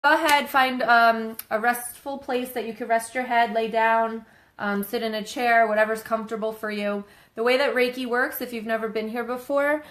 Go ahead, find a restful place that you can rest your head, lay down, sit in a chair, whatever's comfortable for you. The way that Reiki works, if you've never been here before,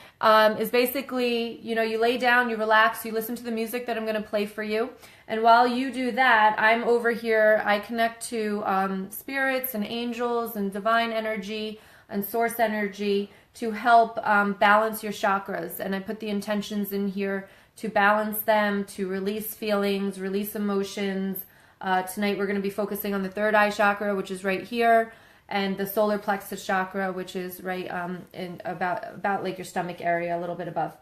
is basically, you lay down, you relax, you listen to the music that I'm going to play for you. And while you do that, I'm over here, I connect to spirits and angels and divine energy and source energy to help balance your chakras. And I put the intentions in here to balance them, to release feelings, release emotions. Tonight we're going to be focusing on the third eye chakra, which is right here, and the solar plexus chakra, which is right in about like your stomach area, a little bit above.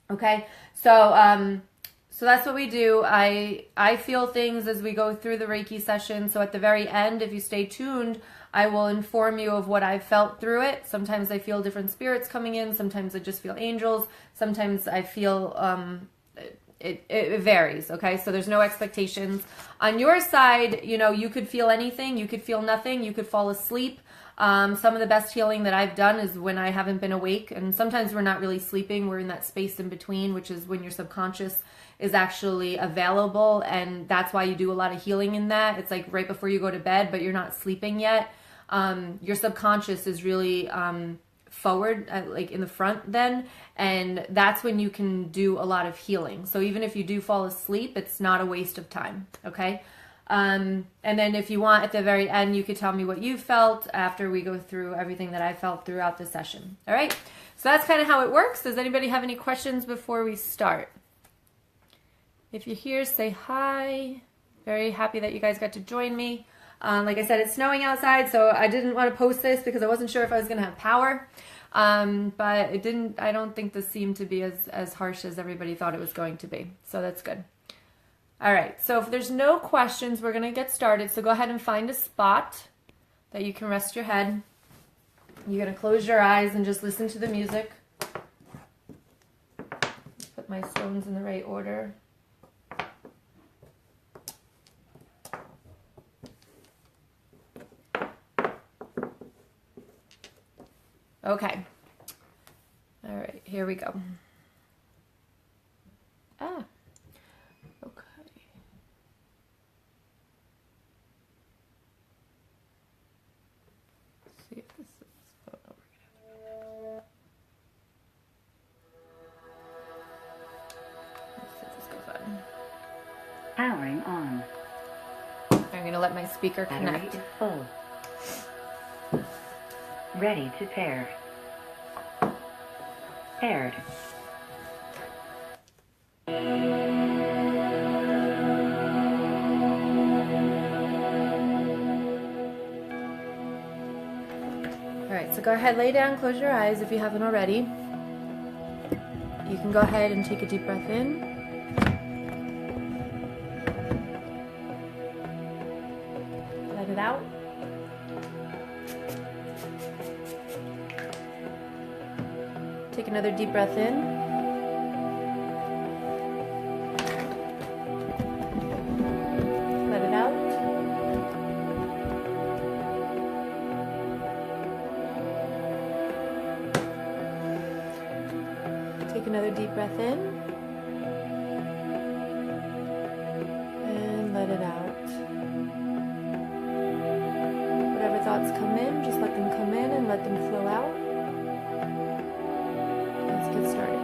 Okay, so that's what we do. I feel things as we go through the Reiki session. So at the very end, if you stay tuned, I will inform you of what I've felt through it. Sometimes I feel different spirits coming in. Sometimes I just feel angels. Sometimes I feel, it varies, okay? So there's no expectations. On your side, you could feel anything. You could feel nothing. You could fall asleep. Some of the best healing that I've done is when I haven't been awake. And sometimes we're not really sleeping. We're in that space in between, which is when your subconscious is actually available. And that's why you do a lot of healing in that. It's like right before you go to bed, but you're not sleeping yet. Your subconscious is really forward, like in the front then, and that's when you can do a lot of healing. So even if you do fall asleep, it's not a waste of time, okay? And then if you want, at the very end, you could tell me what you felt after we go through everything that I felt throughout the session. All right? So that's kind of how it works. Does anybody have any questions before we start? If you're here, say hi. Very happy that you guys got to join me. Like I said, it's snowing outside, so I didn't want to post this because I wasn't sure if I was going to have power. But I don't think this seemed to be as harsh as everybody thought it was going to be. So that's good. All right. So if there's no questions, we're going to get started. So go ahead and find a spot that you can rest your head. You're going to close your eyes and just listen to the music. Put my stones in the right order. Okay. All right, here we go. Okay. Let's see if this is... Oh, no, let's see if this goes on. Powering on. I'm going to let my speaker connect. Battery is full. Ready to pair. Paired. All right, so go ahead, lay down, close your eyes if you haven't already. You can go ahead and take a deep breath in. Let it out. Take another deep breath in. Let it out. Take another deep breath in. And let it out. Whatever thoughts come in, just let them come in and let them flow out. Let's get started.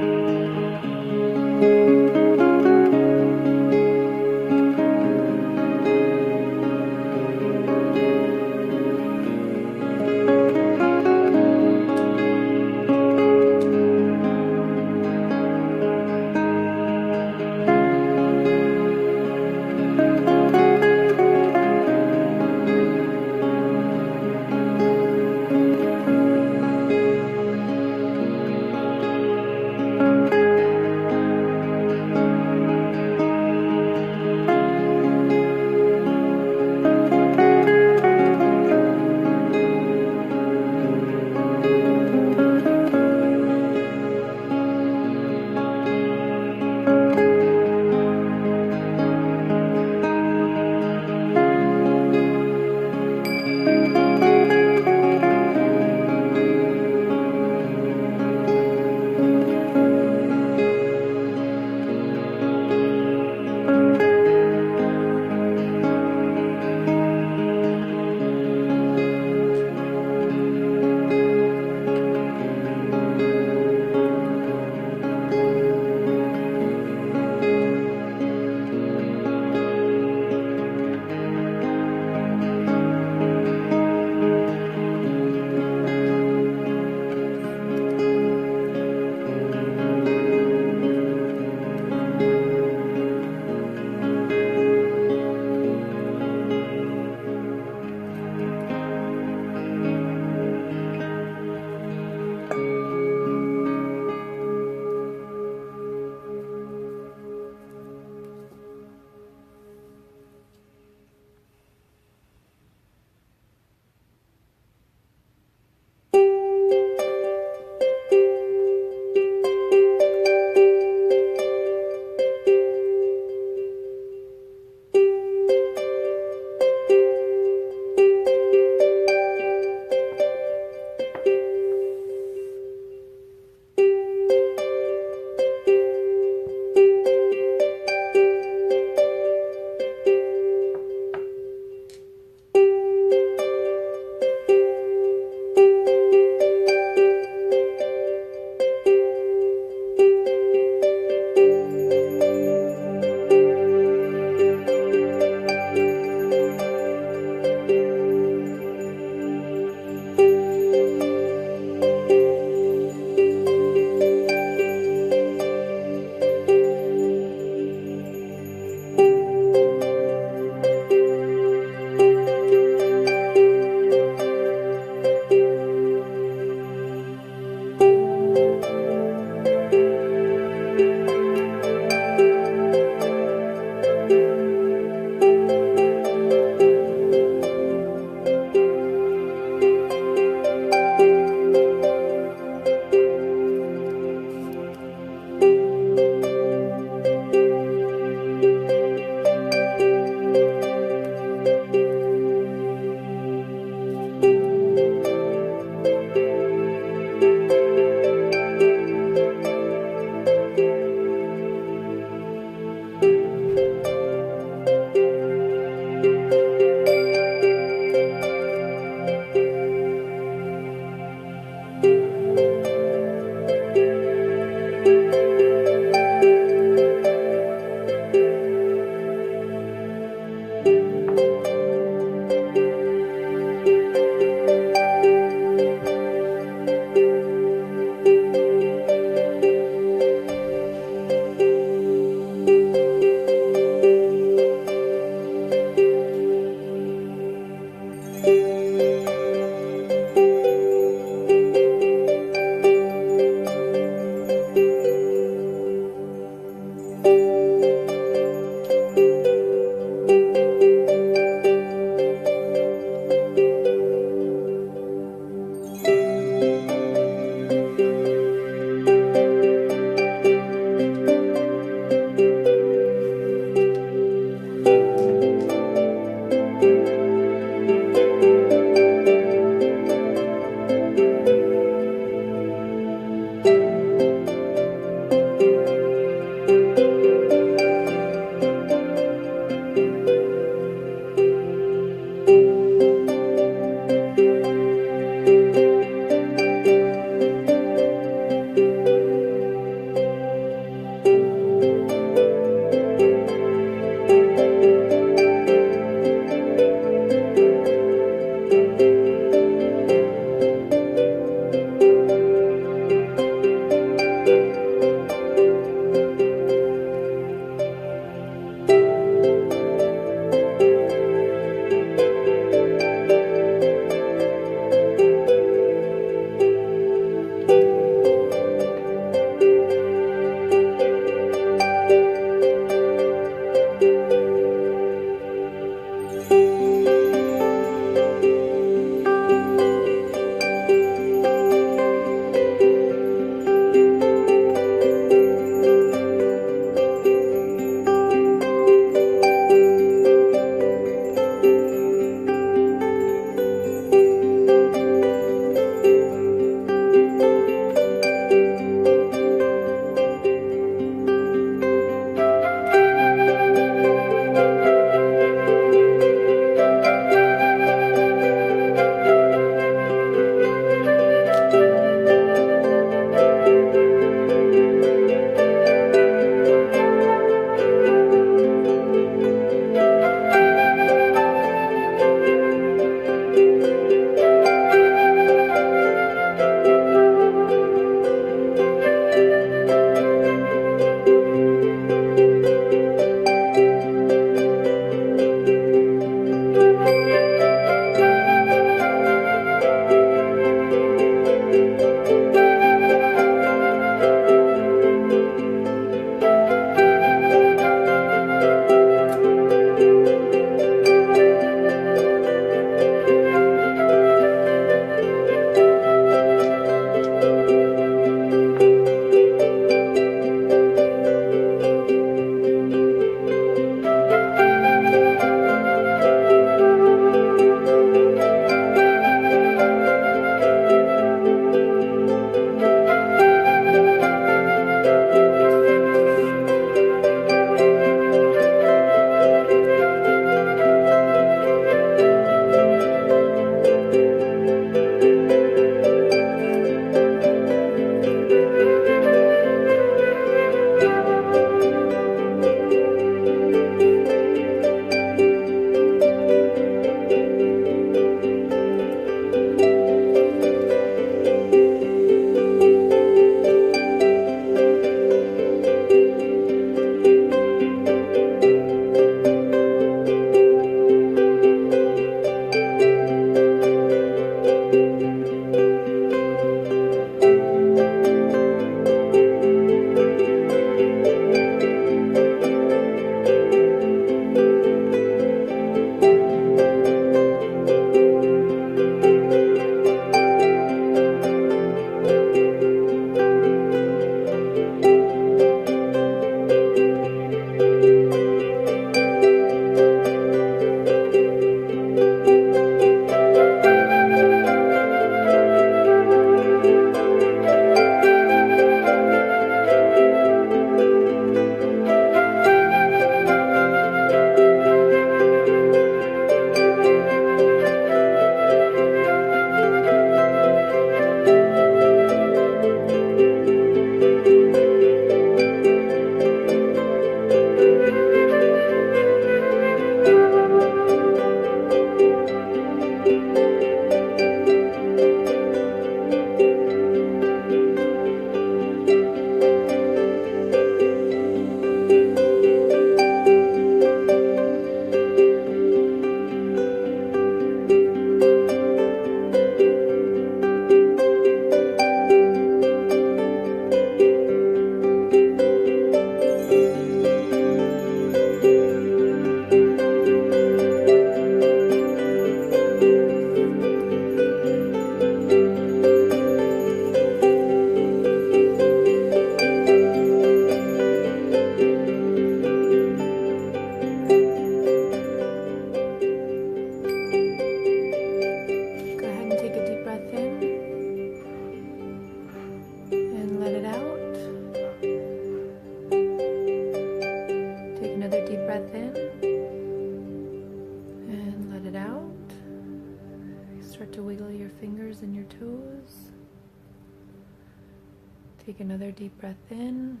deep breath in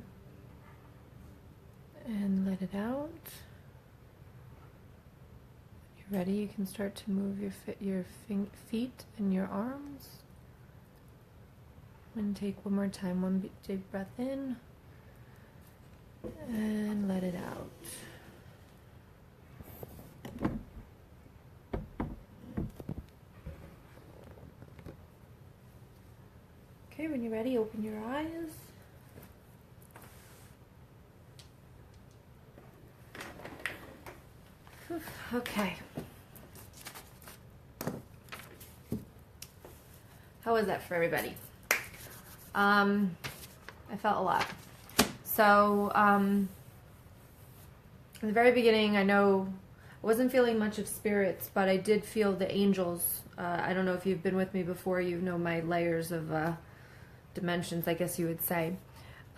and let it out. When you're ready, you can start to move your feet and your arms. And take one more time, one deep breath in and let it out. Okay, when you're ready, open your eyes. Okay. How was that for everybody? I felt a lot. So, in the very beginning, I know I wasn't feeling much of spirits, but I did feel the angels. I don't know if you've been with me before, you know my layers of dimensions, I guess you would say.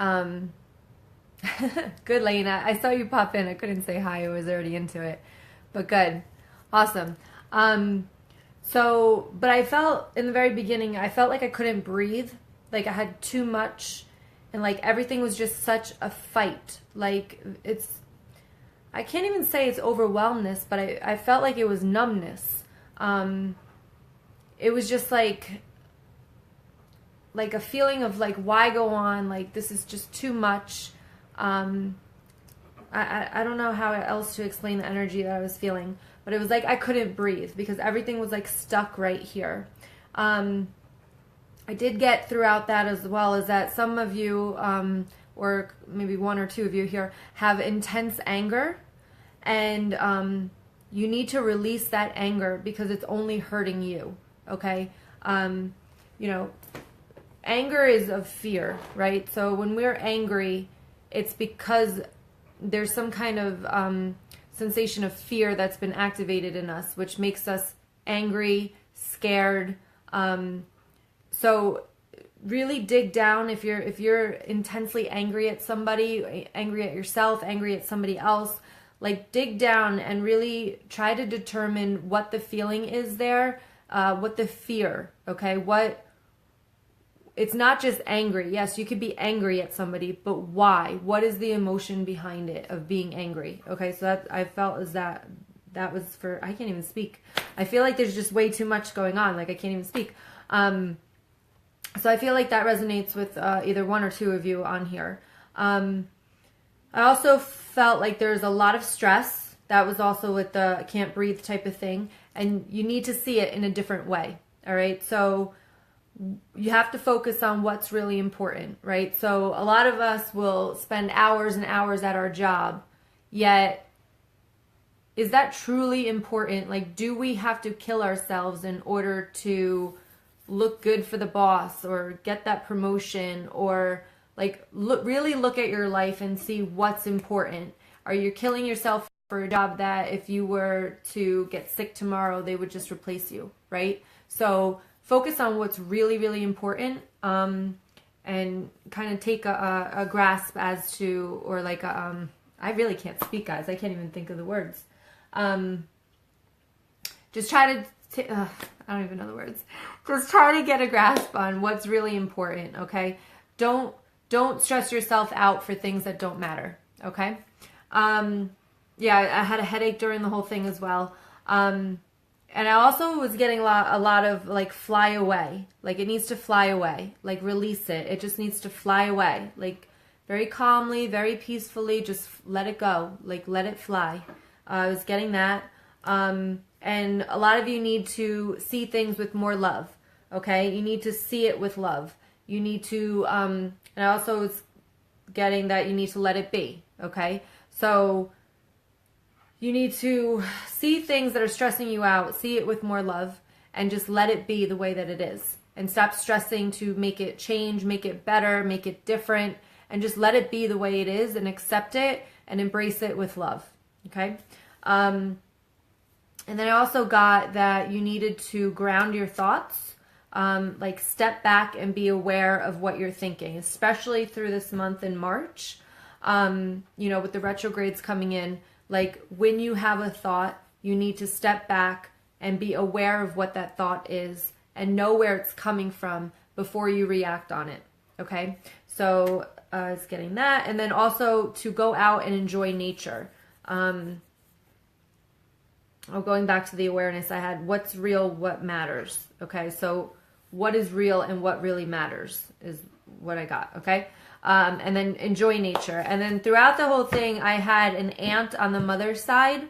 Good, Lena. I saw you pop in. I couldn't say hi. I was already into it. But good. Awesome. But I felt, in the very beginning, I felt like I couldn't breathe. Like I had too much. And like everything was just such a fight. Like I can't even say it's overwhelmness, but I felt like it was numbness. It was just like a feeling of like, why go on? Like this is just too much. I don't know how else to explain the energy that I was feeling, but it was like I couldn't breathe because everything was like stuck right here. I did get throughout that as well as that some of you, or maybe one or two of you here, have intense anger, and you need to release that anger because it's only hurting you. Okay, anger is of fear, right? So when we're angry, it's because there's some kind of sensation of fear that's been activated in us, which makes us angry, scared. So really dig down if you're intensely angry at somebody, angry at yourself, angry at somebody else. Like dig down and really try to determine what the feeling is there, what the fear. Okay, it's not just angry. Yes, you could be angry at somebody, but why? What is the emotion behind it of being angry? Okay, so that I felt as that was for, I can't even speak. I feel like there's just way too much going on. Like I can't even speak. So I feel like that resonates with either one or two of you on here. I also felt like there's a lot of stress. That was also with the can't breathe type of thing. And you need to see it in a different way. All right, so you have to focus on what's really important, right? So a lot of us will spend hours and hours at our job, yet is that truly important? Like, do we have to kill ourselves in order to look good for the boss or get that promotion, or like really look at your life and see what's important? Are you killing yourself for a job that if you were to get sick tomorrow, they would just replace you, right? So focus on what's really, really important, and kind of take a grasp as to, or like I really can't speak, guys. I can't even think of the words. Just try to, I don't even know the words. Just try to get a grasp on what's really important, okay? Don't stress yourself out for things that don't matter, okay? Yeah, I had a headache during the whole thing as well. And I also was getting a lot of like fly away. Like it needs to fly away. Like release it. It just needs to fly away. Like very calmly, very peacefully, just let it go. Like let it fly. I was getting that. And a lot of you need to see things with more love. Okay? You need to see it with love. You need to, and I also was getting that you need to let it be. Okay? So you need to see things that are stressing you out, see it with more love, and just let it be the way that it is. And stop stressing to make it change, make it better, make it different, and just let it be the way it is and accept it and embrace it with love. Okay? And then I also got that you needed to ground your thoughts, like step back and be aware of what you're thinking, especially through this month in March, with the retrogrades coming in. Like when you have a thought, you need to step back and be aware of what that thought is and know where it's coming from before you react on it. Okay? So is getting that. And then also to go out and enjoy nature. Going back to the awareness I had, what's real, what matters. Okay, so what is real and what really matters is what I got. Okay, and then enjoy nature. And then throughout the whole thing, I had an aunt on the mother's side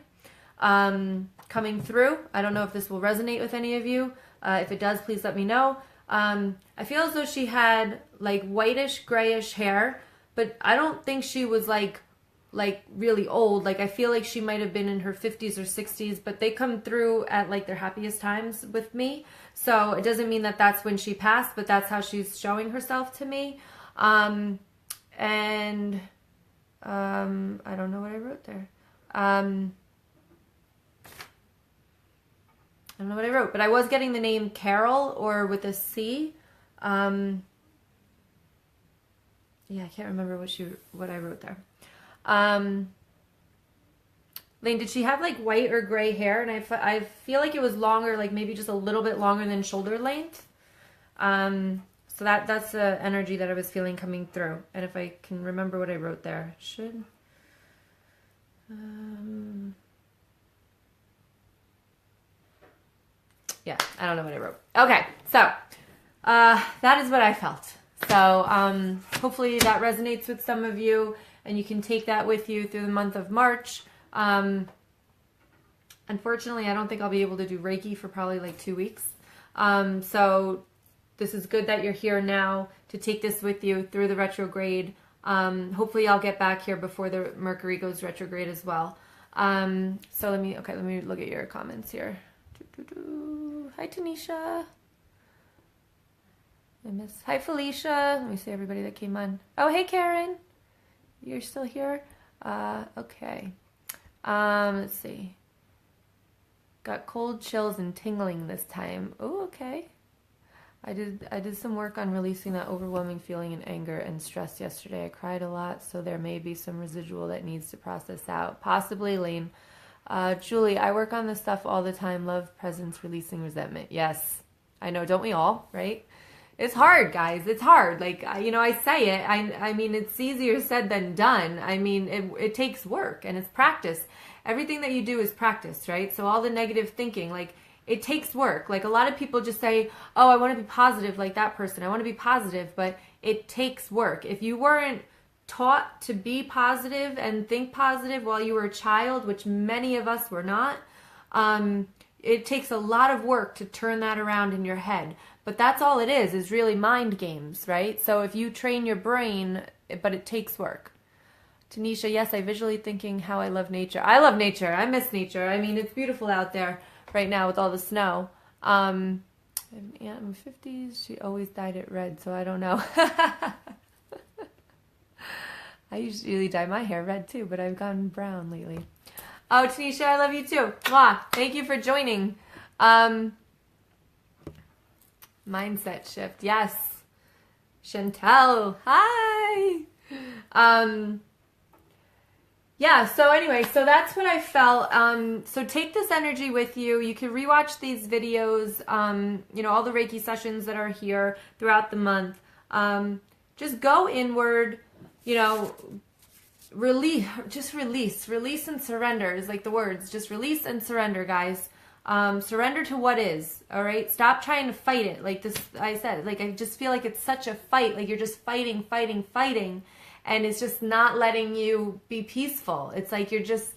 coming through. I don't know if this will resonate with any of you. If it does, please let me know. I feel as though she had like whitish, grayish hair, but I don't think she was like really old. Like I feel like she might have been in her 50s or 60s, but they come through at like their happiest times with me. So it doesn't mean that that's when she passed, but that's how she's showing herself to me. I don't know what I wrote there. I don't know what I wrote, but I was getting the name Carol or with a C. Yeah, I can't remember what I wrote there. Lane, did she have like white or gray hair? And I feel like it was longer, like maybe just a little bit longer than shoulder length. So that's the energy that I was feeling coming through. And if I can remember what I wrote there, yeah, I don't know what I wrote. Okay, so that is what I felt. So hopefully that resonates with some of you, and you can take that with you through the month of March. Unfortunately, I don't think I'll be able to do Reiki for probably like 2 weeks. So this is good that you're here now to take this with you through the retrograde. Hopefully I'll get back here before the Mercury goes retrograde as well. So let me look at your comments here. Hi, Tanisha. Hi, Felicia. Let me see everybody that came on. Oh, hey, Karen. You're still here? Okay. Let's see. Got cold chills and tingling this time. Oh, okay. I did some work on releasing that overwhelming feeling and anger and stress yesterday. I cried a lot, so there may be some residual that needs to process out. Possibly, Lane. Julie, I work on this stuff all the time. Love, presence, releasing resentment. Yes, I know. Don't we all, right? It's hard, guys. It's hard. Like, I say it. I mean, it's easier said than done. I mean, it takes work and it's practice. Everything that you do is practice, right? So all the negative thinking, like, it takes work. Like, a lot of people just say, oh, I want to be positive like that person. I want to be positive, but it takes work. If you weren't taught to be positive and think positive while you were a child, which many of us were not, it takes a lot of work to turn that around in your head. But that's all it is really mind games, right? So if you train your brain, but it takes work. Tanisha, yes, I visually thinking how I love nature. I love nature. I miss nature. I mean, it's beautiful out there right now with all the snow. I have an aunt in the 50s. She always dyed it red, so I don't know. I usually dye my hair red too, but I've gone brown lately. Oh, Tanisha, I love you too. Mwah. Thank you for joining. Mindset shift. Yes. Chantel. Hi. Yeah, so anyway, so that's what I felt. So take this energy with you. You can rewatch these videos, all the Reiki sessions that are here throughout the month. Just go inward, release and surrender is like the words. Just release and surrender, guys. Surrender to what is, all right? Stop trying to fight it. Like this, I said, like, I just feel like it's such a fight. Like you're just fighting. And it's just not letting you be peaceful. It's like you're just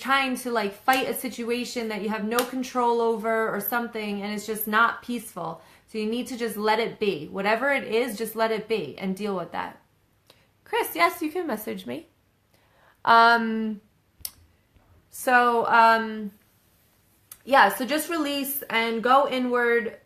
trying to like fight a situation that you have no control over or something, and it's just not peaceful. So you need to just let it be. Whatever it is, just let it be and deal with that. Chris, yes, you can message me. So just release and go inward.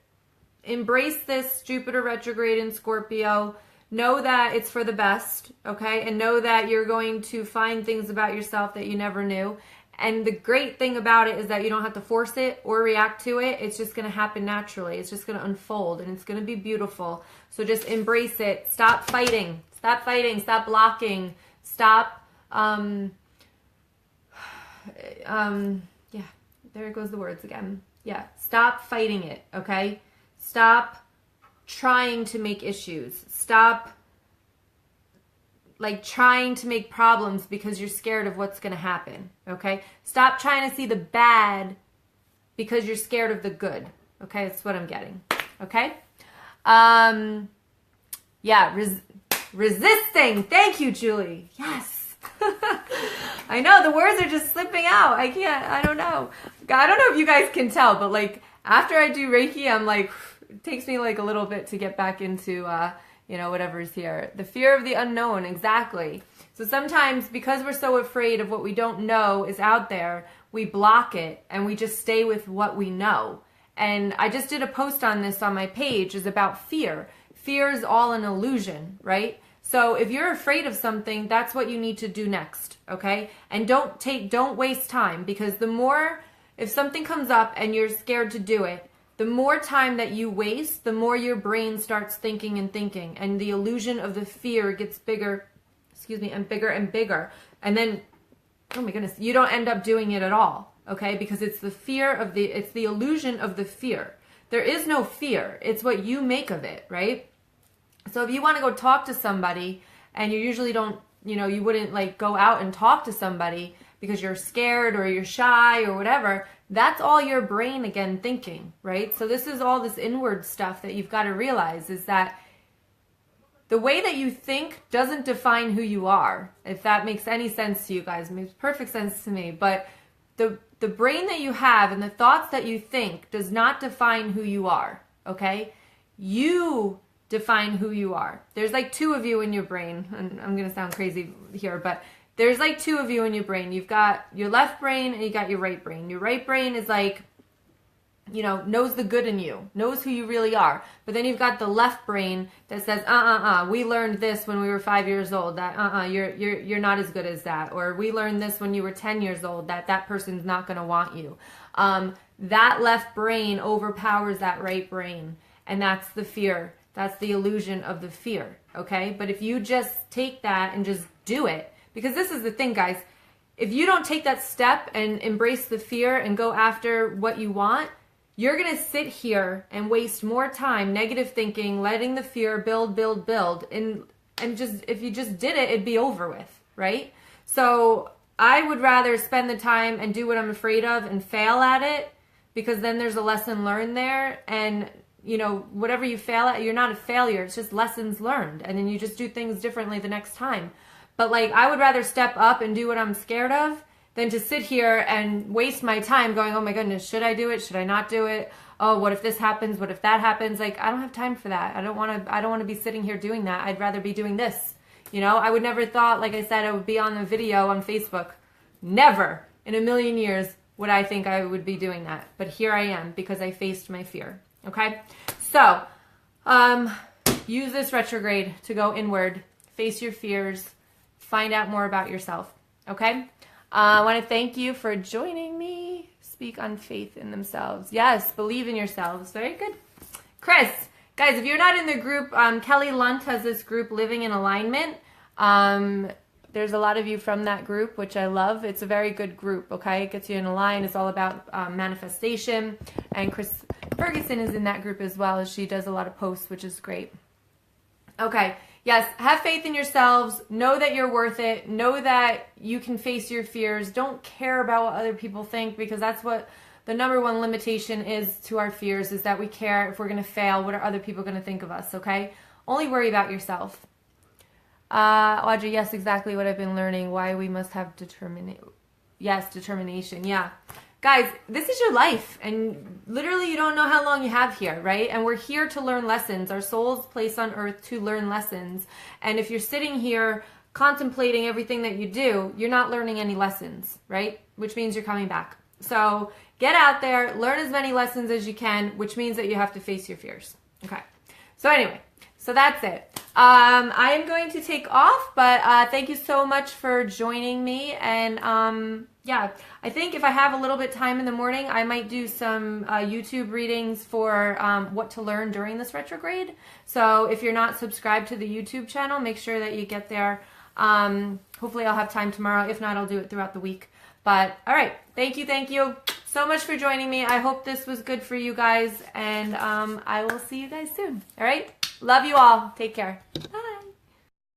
Embrace this Jupiter retrograde in Scorpio. Know that it's for the best, okay? And know that you're going to find things about yourself that you never knew. And the great thing about it is that you don't have to force it or react to it. It's just going to happen naturally. It's just going to unfold, and it's going to be beautiful. So just embrace it. Stop fighting. Stop fighting. Stop blocking. Stop, there goes the words again. Yeah, stop fighting it, okay? Stop trying to make issues. Stop like trying to make problems because you're scared of what's going to happen. Okay? Stop trying to see the bad because you're scared of the good. Okay? That's what I'm getting. Okay? Yeah, resisting. Thank you, Julie. Yes. I know, the words are just slipping out. I don't know. I don't know if you guys can tell, but like after I do Reiki, I'm like, it takes me like a little bit to get back into, whatever's here. The fear of the unknown, exactly. So sometimes because we're so afraid of what we don't know is out there, we block it and we just stay with what we know. And I just did a post on this on my page, is about fear. Fear is all an illusion, right? So if you're afraid of something, that's what you need to do next, okay? And don't waste time, because if something comes up and you're scared to do it, the more time that you waste, the more your brain starts thinking, and the illusion of the fear gets bigger, and bigger and bigger. And then, oh my goodness, you don't end up doing it at all, okay? Because it's it's the illusion of the fear. There is no fear. It's what you make of it, right? So if you want to go talk to somebody and you usually don't, you wouldn't like go out and talk to somebody because you're scared or you're shy or whatever, that's all your brain again thinking, right? So this is all this inward stuff that you've got to realize, is that the way that you think doesn't define who you are. If that makes any sense to you guys, it makes perfect sense to me. But the brain that you have and the thoughts that you think does not define who you are, okay? You define who you are. There's like two of you in your brain, and I'm going to sound crazy here, but there's like two of you in your brain. You've got your left brain and you got your right brain. Your right brain is like, knows the good in you, knows who you really are. But then you've got the left brain that says, we learned this when we were 5 years old, that you're not as good as that. Or we learned this when you were 10 years old, that person's not going to want you. That left brain overpowers that right brain. And that's the fear. That's the illusion of the fear, okay? But if you just take that and just do it, because this is the thing, guys, if you don't take that step and embrace the fear and go after what you want, you're going to sit here and waste more time negative thinking, letting the fear build, and just, if you just did it, it'd be over with, right? So I would rather spend the time and do what I'm afraid of and fail at it, because then there's a lesson learned there. And whatever you fail at, you're not a failure. It's just lessons learned. And then you just do things differently the next time. But like, I would rather step up and do what I'm scared of than to sit here and waste my time going, oh my goodness, should I do it? Should I not do it? Oh, what if this happens? What if that happens? Like, I don't have time for that. I don't want to be sitting here doing that. I'd rather be doing this. I would never thought, like I said, I would be on the video on Facebook. Never in a million years would I think I would be doing that. But here I am, because I faced my fear. Okay, so use this retrograde to go inward, face your fears, find out more about yourself. Okay, I want to thank you for joining me. Speak on faith in themselves. Yes, believe in yourselves. Very good. Chris, guys, if you're not in the group, Kelly Lunt has this group, Living in Alignment. There's a lot of you from that group, which I love. It's a very good group, okay? It gets you in a line. It's all about manifestation. And Chris Ferguson is in that group as well. She does a lot of posts, which is great. Okay, yes, have faith in yourselves. Know that you're worth it. Know that you can face your fears. Don't care about what other people think, because that's what the number one limitation is to our fears, is that we care if we're going to fail. What are other people going to think of us, okay? Only worry about yourself. Audrey, yes, exactly what I've been learning. Why we must have determination. Yes, determination. Yeah. Guys, this is your life, and literally you don't know how long you have here, right? And we're here to learn lessons. Our soul's placed on earth to learn lessons. And if you're sitting here contemplating everything that you do, you're not learning any lessons, right? Which means you're coming back. So get out there, learn as many lessons as you can, which means that you have to face your fears. Okay. So anyway, so that's it. I am going to take off, but thank you so much for joining me. And yeah, I think if I have a little bit time in the morning, I might do some YouTube readings for what to learn during this retrograde. So if you're not subscribed to the YouTube channel, make sure that you get there. Hopefully I'll have time tomorrow. If not, I'll do it throughout the week. But all right, thank you so much for joining me. I hope this was good for you guys, and I will see you guys soon. All right, love you all. Take care. Bye.